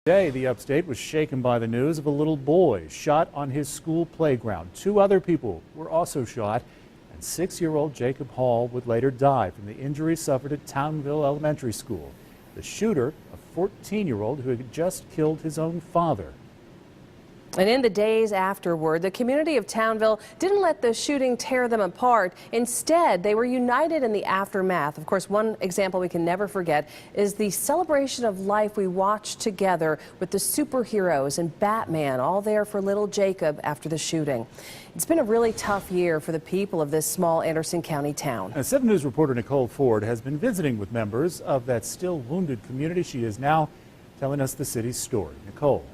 Today, the upstate was shaken by the news of a little boy shot on his school playground. 2 other people were also shot, and 6-year-old Jacob Hall would later die from the injuries suffered at Townville Elementary School. The shooter, a 14-year-old who had just killed his own father. And in the days afterward, the community of Townville didn't let the shooting tear them apart. Instead, they were united in the aftermath. Of course, one example we can never forget is the celebration of life we watched together with the superheroes and Batman, all there for little Jacob after the shooting. It's been a really tough year for the people of this small Anderson County town. 7 News reporter Nicole has been visiting with members of that still wounded community. She is now telling us the city's story. Nicole.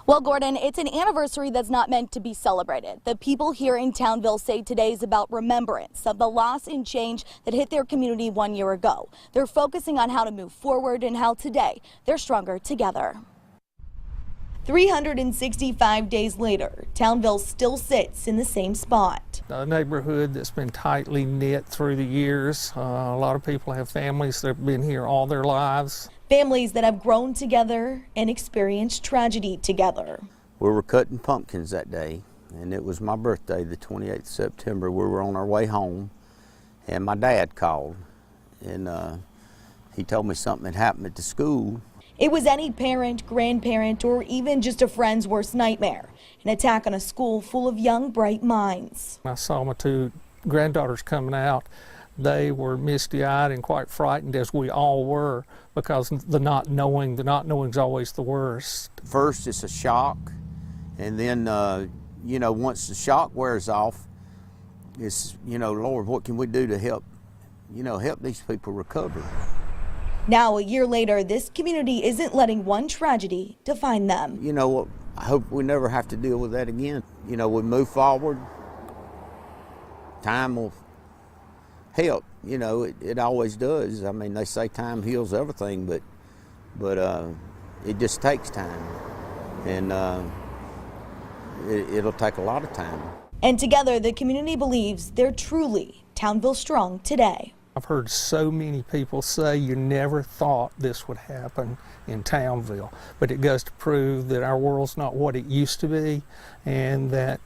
Well, Gordon, it's an anniversary that's not meant to be celebrated. The people here in Townville say today is about remembrance of the loss and change that hit their community 1 year ago. They're focusing on how to move forward and how today they're stronger together. 365 days later, Townville still sits in the same spot. A neighborhood that's been tightly knit through the years. A lot of people have families that have been here all their lives. Families that have grown together and experienced tragedy together. We were cutting pumpkins that day, and it was my birthday, the 28th of September. We were on our way home, and my dad called, and he told me something had happened at the school. It was any parent, grandparent, or even just a friend's worst nightmare, an attack on a school full of young, bright minds. I saw my 2 granddaughters coming out. They were misty-eyed and quite frightened, as we all were, because the not knowing is always the worst. First, it's a shock, and then, you know, once the shock wears off, it's, you know, Lord, what can we do to help, you know, help these people recover? Now, a year later, this community isn't letting one tragedy define them. You know, I hope we never have to deal with that again. You know, we move forward, time will help, you know, it always does. I mean, they say time heals everything, but it just takes time, and it'll take a lot of time. And together, the community believes they're truly Townville strong today. I've heard so many people say you never thought this would happen in Townville, but it goes to prove that our world's not what it used to be, and that,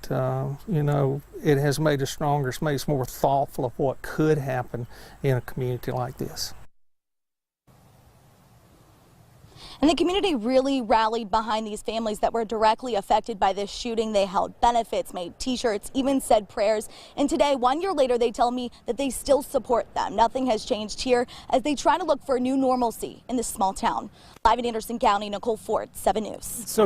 you know, it has made us stronger. It's made us more thoughtful of what could happen in a community like this. And the community really rallied behind these families that were directly affected by this shooting. They held benefits, made t-shirts, even said prayers. And today, 1 year later, they tell me that they still support them. Nothing has changed here as they try to look for a new normalcy in this small town. Live in Anderson County, Nicole, 7 News.